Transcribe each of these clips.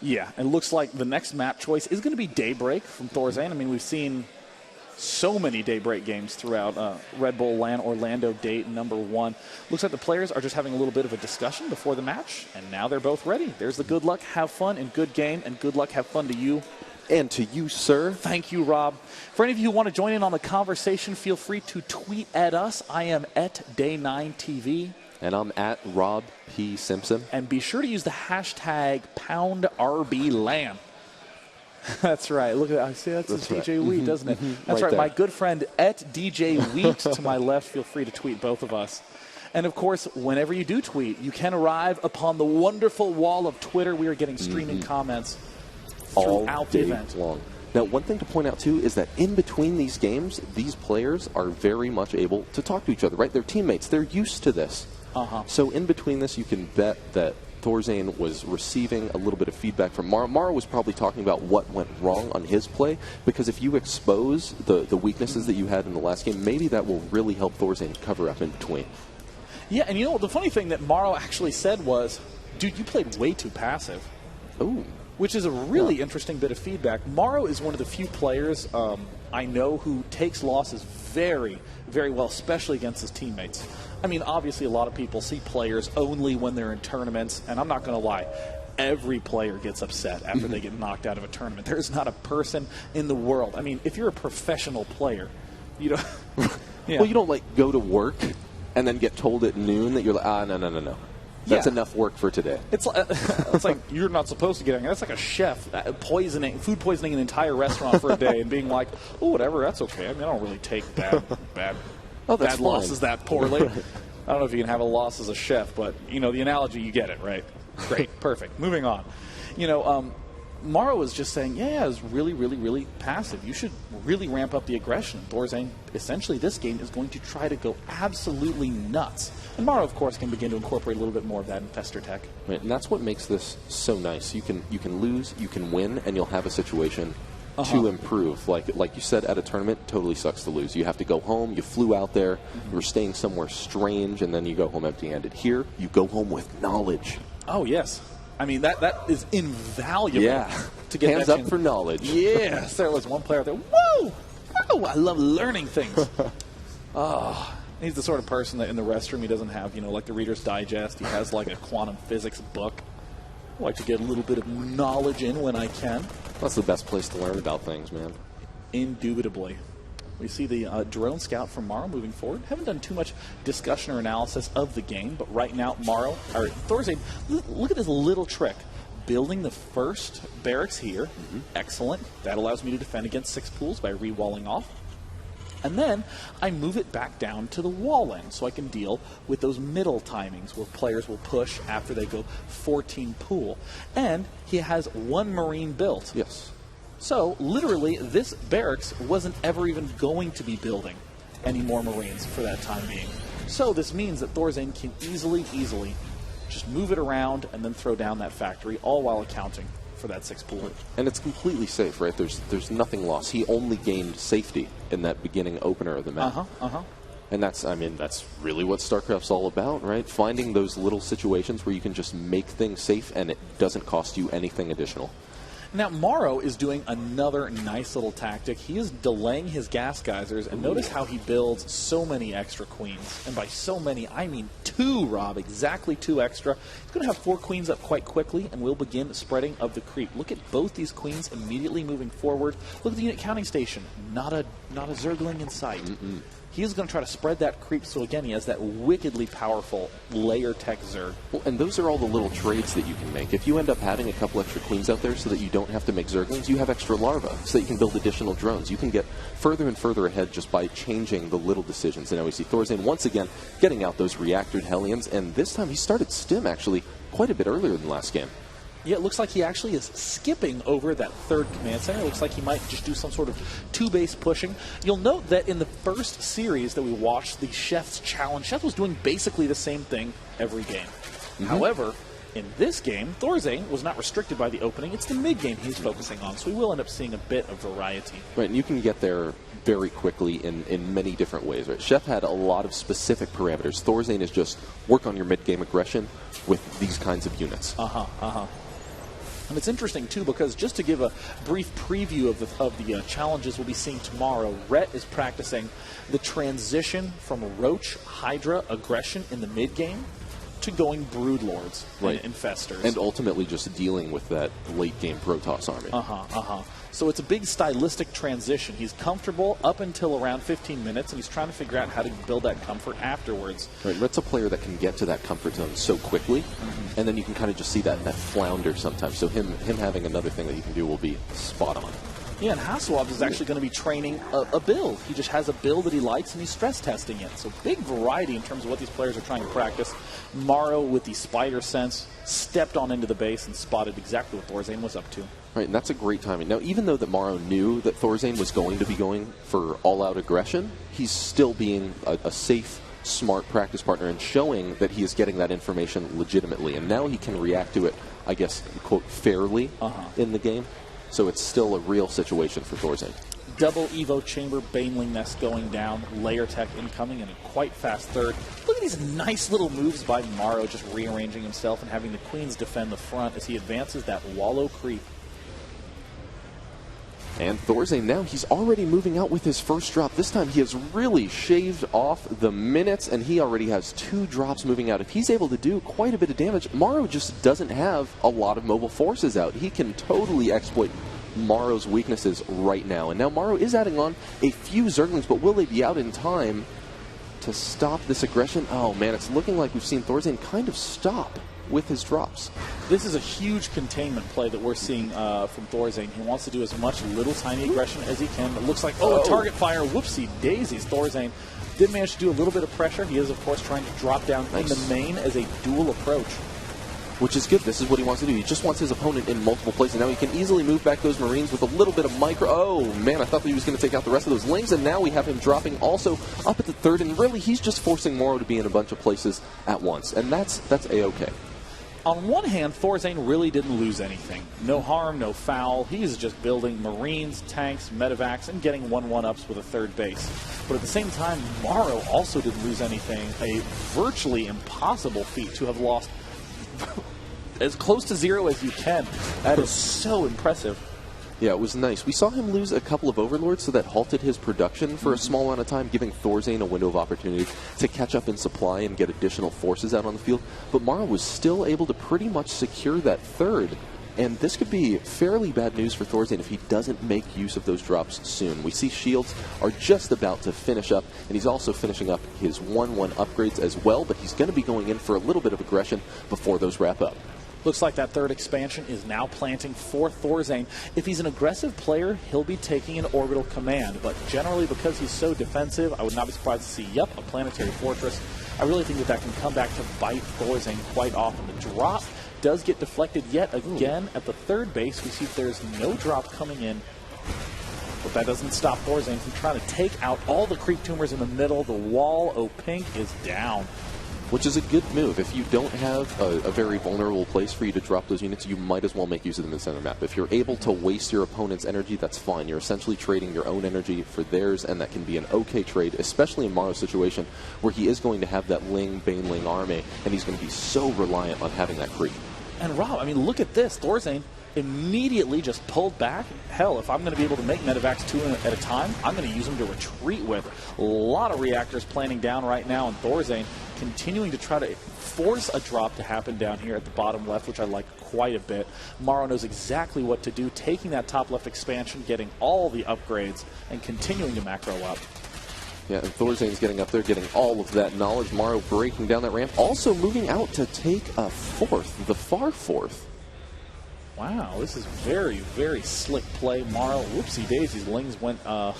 Yeah, it looks like the next map choice is going to be Daybreak from ThorZaIN. I mean, we've seen so many Daybreak games throughout Red Bull LAN Orlando date #1. Looks like the players are just having a little bit of a discussion before the match, and now they're both ready. There's the good luck, have fun, and good game, and good luck, have fun to you. And to you, sir. Thank you, Rob. For any of you who want to join in on the conversation, feel free to tweet at us. I am at Day9TV. And I'm at Rob P. Simpson. And be sure to use the hashtag #RBLAN. That's right. Look at that. I see that's DJ right. Wheat, doesn't it? That's right. My good friend at DJ Wheat to my left. Feel free to tweet both of us. And, of course, whenever you do tweet, you can arrive upon the wonderful wall of Twitter. We are getting streaming comments throughout the event. Long. Now, one thing to point out, too, is that in between these games, these players are very much able to talk to each other, right? They're teammates. They're used to this. So in between this, you can bet that ThorZaIN was receiving a little bit of feedback from MorroW. MorroW was probably talking about what went wrong on his play, because if you expose the weaknesses that you had in the last game, maybe that will really help ThorZaIN cover up in between. Yeah, and you know, the funny thing that MorroW actually said was, dude, you played way too passive. Ooh. Which is a really interesting bit of feedback. MorroW is one of the few players I know who takes losses very, very well, especially against his teammates. I mean, obviously a lot of people see players only when they're in tournaments, and I'm not going to lie, every player gets upset after they get knocked out of a tournament. There's not a person in the world. I mean, if you're a professional player, you don't... Well, you don't, like, go to work and then get told at noon that you're like, no. That's enough work for today. It's like you're not supposed to get angry. That's like a chef food poisoning an entire restaurant for a day and being like, oh, whatever, that's okay. I mean, I don't really take bad losses that poorly. I don't know if you can have a loss as a chef, but, you know, the analogy, you get it, right? Great, perfect. Moving on. You know, MorroW was just saying, yeah, it's really, really, really passive. You should really ramp up the aggression. ThorZaIN, essentially, this game is going to try to go absolutely nuts. And MorroW, of course, can begin to incorporate a little bit more of that in Fester tech. Right, and that's what makes this so nice. You can lose, you can win, and you'll have a situation to improve. Like you said, at a tournament, totally sucks to lose. You have to go home. You flew out there. You were staying somewhere strange, and then you go home empty-handed. Here, you go home with knowledge. Oh, yes. I mean, that is invaluable. Yeah. To get hands up for knowledge. Yes. There was one player out there. Whoa! Oh, I love learning things. He's the sort of person that in the restroom he doesn't have, you know, like the Reader's Digest. He has like a quantum physics book. I like to get a little bit of knowledge in when I can. That's the best place to learn about things, man. Indubitably. We see the drone scout from MorroW moving forward. Haven't done too much discussion or analysis of the game, but right now ThorZaIN, look at this little trick. Building the first barracks here. Excellent. That allows me to defend against 6 pools by re-walling off. And then I move it back down to the wall end so I can deal with those middle timings where players will push after they go 14 pool. And he has 1 Marine built. Yes. So, literally, this barracks wasn't ever even going to be building any more Marines for that time being. So this means that ThorZaIN can easily just move it around and then throw down that factory, all while accounting for that 6 pool. And it's completely safe, right? There's nothing lost. He only gained safety in that beginning opener of the map. And that's really what StarCraft's all about, right? Finding those little situations where you can just make things safe and it doesn't cost you anything additional. Now, MorroW is doing another nice little tactic. He is delaying his gas geysers, and notice how he builds so many extra queens. And by so many, I mean 2, Rob, exactly 2 extra. He's going to have 4 queens up quite quickly, and we'll begin spreading of the creep. Look at both these queens immediately moving forward. Look at the unit counting station. Not a Zergling in sight. He's going to try to spread that creep, so again, he has that wickedly powerful layer tech Zerg. Well, and those are all the little trades that you can make. If you end up having a couple extra queens out there so that you don't have to make Zerglings, you have extra larvae so that you can build additional drones. You can get further and further ahead just by changing the little decisions. And now we see ThorZaIN once again getting out those reactored Hellions, and this time he started Stim actually quite a bit earlier than last game. Yeah, it looks like he actually is skipping over that 3rd command center. It looks like he might just do some sort of 2-base pushing. You'll note that in the first series that we watched, the Chef's Challenge, Chef was doing basically the same thing every game. However, in this game, ThorZaIN was not restricted by the opening. It's the mid-game he's focusing on, so we will end up seeing a bit of variety. Right, and you can get there very quickly in many different ways. Right? Chef had a lot of specific parameters. ThorZaIN is just work on your mid-game aggression with these kinds of units. And it's interesting, too, because just to give a brief preview of the challenges we'll be seeing tomorrow, Rhett is practicing the transition from Roach Hydra aggression in the mid-game to going Broodlords and Infestors. And ultimately just dealing with that late-game Protoss army. So it's a big stylistic transition. He's comfortable up until around 15 minutes, and he's trying to figure out how to build that comfort afterwards. Right, Rhett's a player that can get to that comfort zone so quickly, and then you can kind of just see that flounder sometimes. So him having another thing that he can do will be spot on. Yeah, and Hasselhoff is actually going to be training a build. He just has a build that he likes, and he's stress testing it. So big variety in terms of what these players are trying to practice. MorroW, with the spider sense, stepped on into the base and spotted exactly what ThorZaIN was up to. Right, and that's a great timing. Now, even though that MorroW knew that ThorZaIN was going to be going for all-out aggression, he's still being a safe, smart practice partner and showing that he is getting that information legitimately. And now he can react to it, I guess, quote, fairly in the game. So it's still a real situation for ThorZaIN. Double Evo Chamber, Baneling Nest going down, Layer Tech incoming, and a quite fast third. Look at these nice little moves by MorroW, just rearranging himself and having the Queens defend the front as he advances that Wallow creep. And ThorZaIN now, he's already moving out with his first drop. This time he has really shaved off the minutes, and he already has 2 drops moving out. If he's able to do quite a bit of damage, MorroW just doesn't have a lot of mobile forces out. He can totally exploit MorroW's weaknesses right now. And now MorroW is adding on a few Zerglings, but will they be out in time to stop this aggression? Oh man, it's looking like we've seen ThorZaIN kind of stop with his drops. This is a huge containment play that we're seeing from ThorZaIN. He wants to do as much little tiny aggression as he can. It looks like, a target fire. Whoopsie daisies. ThorZaIN did manage to do a little bit of pressure. He is, of course, trying to drop down in the main as a dual approach. Which is good. This is what he wants to do. He just wants his opponent in multiple places. Now he can easily move back those Marines with a little bit of micro. Oh, man, I thought that he was going to take out the rest of those Lings, and now we have him dropping also up at the third, and really he's just forcing MorroW to be in a bunch of places at once, and that's A-okay. On one hand, ThorZaIN really didn't lose anything. No harm, no foul. He is just building Marines, tanks, medevacs, and getting 1-1-ups with a third base. But at the same time, MorroW also didn't lose anything. A virtually impossible feat to have lost as close to 0 as you can. That is so impressive. Yeah, it was nice. We saw him lose a couple of Overlords, so that halted his production for a small amount of time, giving ThorZaIN a window of opportunity to catch up in supply and get additional forces out on the field. But MorroW was still able to pretty much secure that third. And this could be fairly bad news for ThorZaIN if he doesn't make use of those drops soon. We see shields are just about to finish up, and he's also finishing up his 1-1 upgrades as well, but he's going to be going in for a little bit of aggression before those wrap up. Looks like that third expansion is now planting for ThorZaIN. If he's an aggressive player, he'll be taking an orbital command. But generally, because he's so defensive, I would not be surprised to see, a planetary fortress. I really think that can come back to bite ThorZaIN quite often. The drop does get deflected yet again at the third base. We see there's no drop coming in. But that doesn't stop ThorZaIN from trying to take out all the creep tumors in the middle. The wall, pink, is down. Which is a good move. If you don't have a very vulnerable place for you to drop those units, you might as well make use of them in the center map. If you're able to waste your opponent's energy, that's fine. You're essentially trading your own energy for theirs, and that can be an okay trade, especially in MorroW's situation, where he is going to have that Baneling army, and he's going to be so reliant on having that creep. And Rob, I mean, look at this. ThorZaIN immediately just pulled back. Hell, if I'm going to be able to make medevacs 2 at a time, I'm going to use them to retreat with. A lot of reactors planning down right now, and ThorZaIN continuing to try to force a drop to happen down here at the bottom left, which I like quite a bit. MorroW knows exactly what to do, taking that top left expansion, getting all the upgrades, and continuing to macro up. Yeah, and ThorZaIN's getting up there, getting all of that knowledge. MorroW breaking down that ramp, also moving out to take a fourth, the far fourth. Wow, this is very, very slick play. MorroW, whoopsie daisies, Lings went a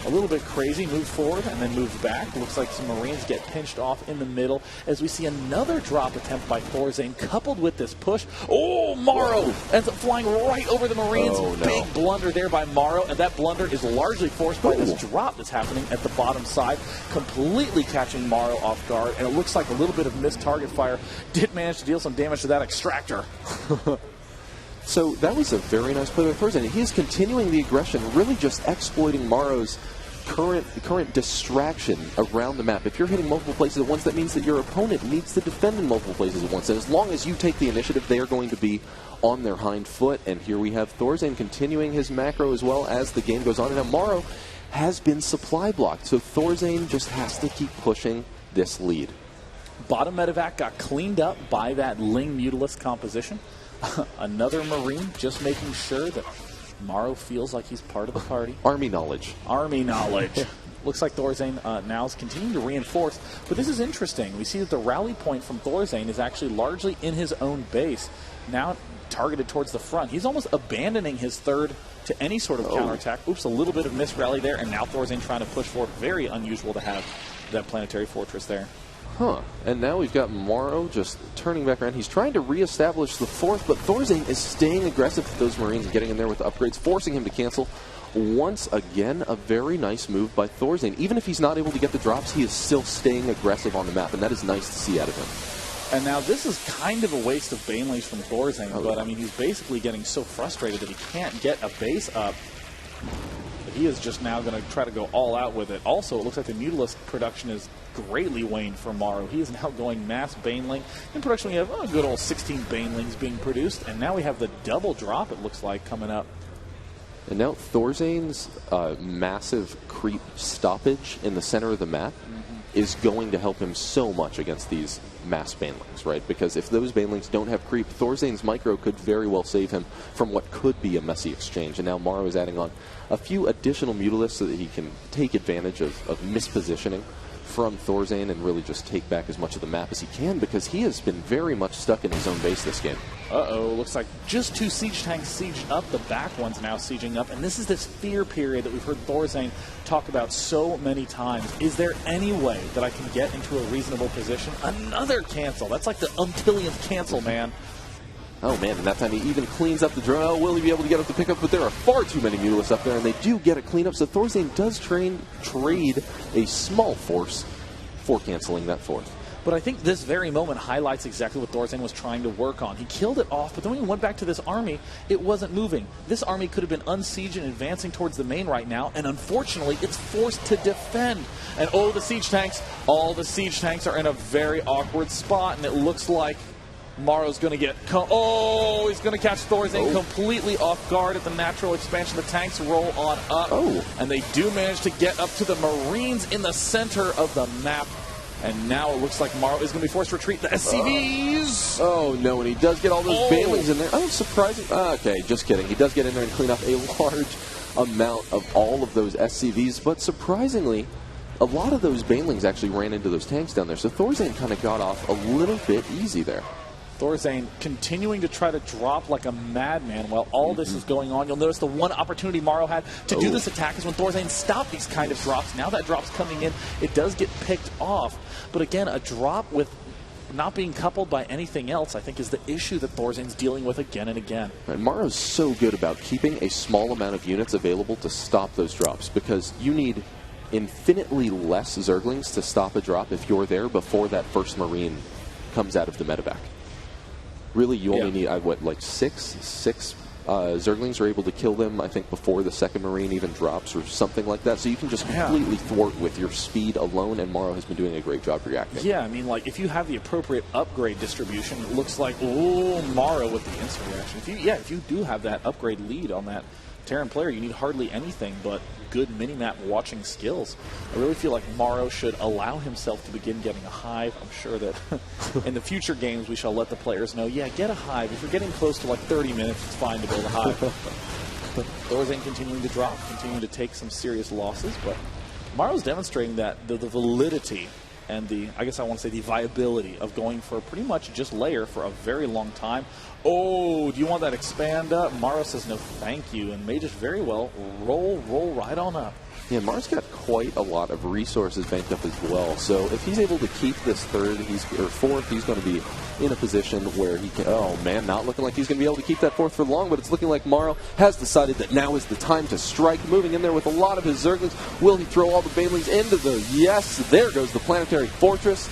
little bit crazy, moved forward and then moved back. Looks like some Marines get pinched off in the middle as we see another drop attempt by ThorZaIN coupled with this push. Oh, MorroW ends up flying right over the Marines. Oh, no. Big blunder there by MorroW, and that blunder is largely forced by this drop that's happening at the bottom side, completely catching MorroW off guard, and it looks like a little bit of missed target fire did manage to deal some damage to that extractor. So that was a very nice play by ThorZaIN. He's continuing the aggression, really just exploiting MorroW's current distraction around the map. If you're hitting multiple places at once, that means that your opponent needs to defend in multiple places at once. And as long as you take the initiative, they are going to be on their hind foot. And here we have ThorZaIN continuing his macro as well as the game goes on. And now MorroW has been supply blocked, so ThorZaIN just has to keep pushing this lead. Bottom medevac got cleaned up by that Ling Mutalisk composition. Another Marine just making sure that MorroW feels like he's part of the party. Army knowledge. Army knowledge. Looks like ThorZaIN now is continuing to reinforce. But this is interesting. We see that the rally point from ThorZaIN is actually largely in his own base, now targeted towards the front. He's almost abandoning his third to any sort of counterattack. Oops, a little bit of misrally there, and now ThorZaIN trying to push forward. Very unusual to have that planetary fortress there. Huh. And now we've got MorroW just turning back around. He's trying to reestablish the fourth, but ThorZaIN is staying aggressive with those Marines and getting in there with the upgrades, forcing him to cancel. Once again, a very nice move by ThorZaIN. Even if he's not able to get the drops, he is still staying aggressive on the map, and that is nice to see out of him. And now this is kind of a waste of Banelings from ThorZaIN, but I mean, he's basically getting so frustrated that he can't get a base up. He is just now going to try to go all out with it. Also, it looks like the Mutalisk production is greatly waned for MorroW. He is now going mass Baneling. In production, we have a good old 16 Banelings being produced, and now we have the double drop, it looks like, coming up. And now ThorZaIN's massive creep stoppage in the center of the map is going to help him so much against these mass Banelings, right? Because if those Banelings don't have creep, ThorZaIN's micro could very well save him from what could be a messy exchange. And now MorroW is adding on a few additional Mutalisks so that he can take advantage of mispositioning from ThorZaIN and really just take back as much of the map as he can, because he has been very much stuck in his own base this game. Uh-oh, looks like just 2 siege tanks sieged up. The back one's now sieging up. And this is this fear period that we've heard ThorZaIN talk about so many times. Is there any way that I can get into a reasonable position? Another cancel. That's like the umptillionth cancel, man. Oh, man, and that time he even cleans up the drone. Oh, will he be able to get up the pickup? But there are far too many Mutalisks up there, and they do get a cleanup. So ThorZaIN does trade a small force for canceling that fourth. But I think this very moment highlights exactly what ThorZaIN was trying to work on. He killed it off, but then when he went back to this army, it wasn't moving. This army could have been unsieged and advancing towards the main right now, and unfortunately, it's forced to defend. And oh, the siege tanks, all the siege tanks are in a very awkward spot, and it looks like MorroW's going to get... he's going to catch ThorZaIN completely off guard at the natural expansion. The tanks roll on up, and they do manage to get up to the Marines in the center of the map. And now it looks like MorroW is going to be forced to retreat. The SCVs! Oh, no, and he does get all those Banelings in there. Oh, surprising. Okay, just kidding. He does get in there and clean up a large amount of all of those SCVs, but surprisingly, a lot of those Banelings actually ran into those tanks down there, so ThorZaIN kind of got off a little bit easy there. ThorZaIN continuing to try to drop like a madman while all this is going on. You'll notice the one opportunity MorroW had to do this attack is when ThorZaIN stopped these kind of drops. Now that drop's coming in, it does get picked off. But again, a drop with not being coupled by anything else, I think, is the issue that ThorZaIN's dealing with again and again. And MorroW's so good about keeping a small amount of units available to stop those drops, because you need infinitely less Zerglings to stop a drop if you're there before that first Marine comes out of the medevac. Really, you only need, like six Zerglings are able to kill them, I think, before the second Marine even drops or something like that. So you can just completely thwart with your speed alone, and MorroW has been doing a great job reacting. Yeah, I mean, like, if you have the appropriate upgrade distribution, it looks like, MorroW with the instant reaction. If you do have that upgrade lead on that Terran player, you need hardly anything but good minimap watching skills. I really feel like MorroW should allow himself to begin getting a hive. I'm sure that in the future games we shall let the players know, get a hive. If you're getting close to like 30 minutes, it's fine to build a hive. ThorZaIN continuing to drop, continuing to take some serious losses, but MorroW's demonstrating that the validity and the, I guess I want to say the viability of going for pretty much just layer for a very long time. Oh, do you want that expand up? MorroW says no thank you, and may just very well roll right on up. Yeah, MorroW's got quite a lot of resources banked up as well. So if he's able to keep this fourth, he's going to be in a position where he can... Oh, man, not looking like he's going to be able to keep that fourth for long, but it's looking like MorroW has decided that now is the time to strike, moving in there with a lot of his Zerglings. Will he throw all the Banelings into the... Yes, there goes the planetary fortress.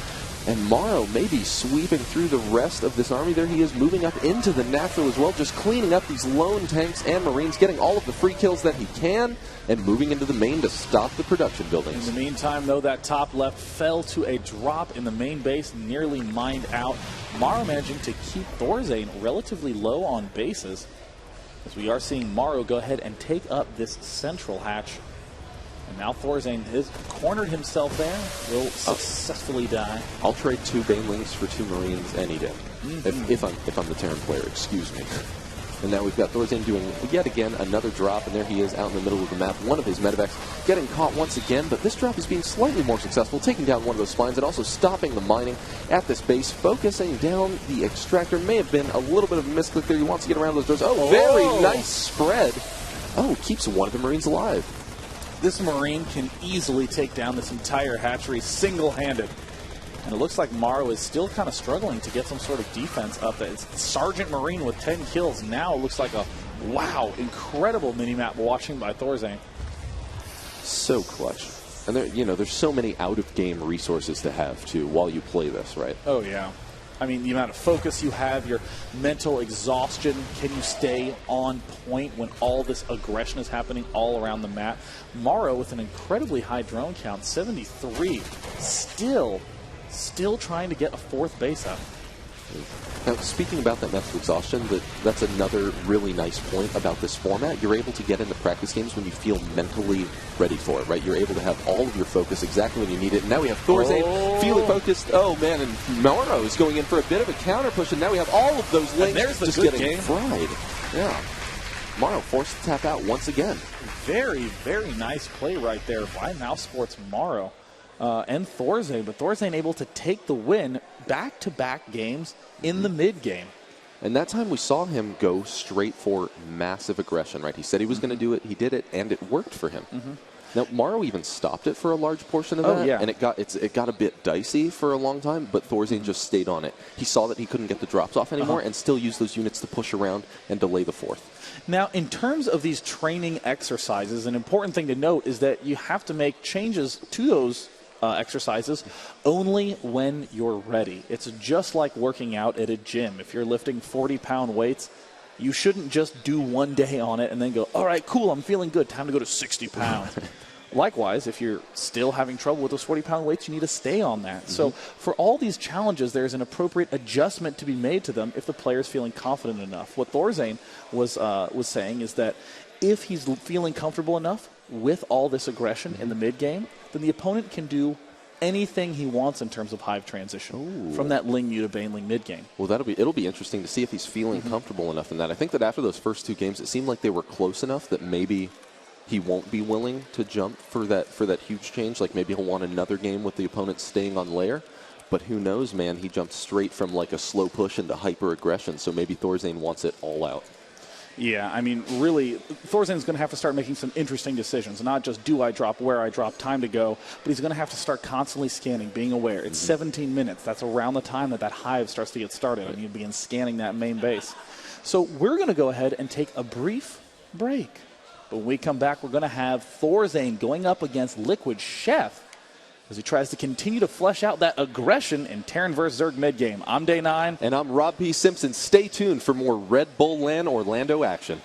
And MorroW may be sweeping through the rest of this army. There he is, moving up into the natural as well, just cleaning up these lone tanks and Marines, getting all of the free kills that he can, and moving into the main to stop the production buildings. In the meantime, though, that top left fell to a drop in the main base, nearly mined out. MorroW managing to keep ThorZaIN relatively low on bases, as we are seeing MorroW go ahead and take up this central hatch. And now ThorZaIN has cornered himself there, will successfully die. I'll trade 2 Banelings for 2 Marines any day, if I'm the Terran player, excuse me. And now we've got ThorZaIN doing, yet again, another drop, and there he is out in the middle of the map. One of his medevacs getting caught once again, but this drop is being slightly more successful, taking down one of those spines and also stopping the mining at this base, focusing down the extractor. May have been a little bit of a misclick there. He wants to get around those doors. Oh, very nice spread. Oh, keeps one of the Marines alive. This Marine can easily take down this entire hatchery single-handed. And it looks like MorroW is still kind of struggling to get some sort of defense up. It's Sergeant Marine with 10 kills. Now it looks like a, wow, incredible minimap watching by ThorZaIN. So clutch. And there, there's so many out-of-game resources to have, too, while you play this, right? Oh, yeah. I mean, the amount of focus you have, your mental exhaustion, can you stay on point when all this aggression is happening all around the map? MorroW with an incredibly high drone count, 73, still trying to get a 4th base up. Now, speaking about that mental exhaustion, that's another really nice point about this format. You're able to get into practice games when you feel mentally ready for it, right? You're able to have all of your focus exactly when you need it. And now we have ThorZaIN feeling focused. Oh, man, and MorroW is going in for a bit of a counter push, and now we have all of those links just getting fried. Yeah. MorroW forced to tap out once again. Very, very nice play right there by Mousesports MorroW. And ThorZaIN, but ThorZaIN able to take the win back-to-back games in the mid-game. And that time we saw him go straight for massive aggression, right? He said he was going to do it, he did it, and it worked for him. Now, MorroW even stopped it for a large portion of that, and it got a bit dicey for a long time, but ThorZaIN just stayed on it. He saw that he couldn't get the drops off anymore and still used those units to push around and delay the 4th. Now, in terms of these training exercises, an important thing to note is that you have to make changes to those exercises only when you're ready. It's just like working out at a gym. If you're lifting 40-pound weights, you shouldn't just do one day on it and then go, all right, cool, I'm feeling good, time to go to 60 pounds. Likewise, if you're still having trouble with those 40-pound weights, you need to stay on that. So for all these challenges, there's an appropriate adjustment to be made to them if the player is feeling confident enough. What ThorZaIN was saying is that if he's feeling comfortable enough with all this aggression in the mid-game, then the opponent can do anything he wants in terms of hive transition from that Ling-Yu to Baneling mid-game. Well, it'll be interesting to see if he's feeling comfortable enough in that. I think that after those first 2 games, it seemed like they were close enough that maybe he won't be willing to jump for that huge change. Like maybe he'll want another game with the opponent staying on layer. But who knows, man? He jumped straight from like a slow push into hyper-aggression, so maybe ThorZaIN wants it all out. Yeah, I mean, really, ThorZaIN's going to have to start making some interesting decisions. Not just do I drop, where I drop, time to go, but he's going to have to start constantly scanning, being aware. It's 17 minutes. That's around the time that hive starts to get started, and you'll begin scanning that main base. So we're going to go ahead and take a brief break. But when we come back, we're going to have ThorZaIN going up against Liquid Chef as he tries to continue to flesh out that aggression in Terran vs. Zerg mid-game. I'm Day 9. And I'm Rob P. Simpson. Stay tuned for more Red Bull LAN Orlando action.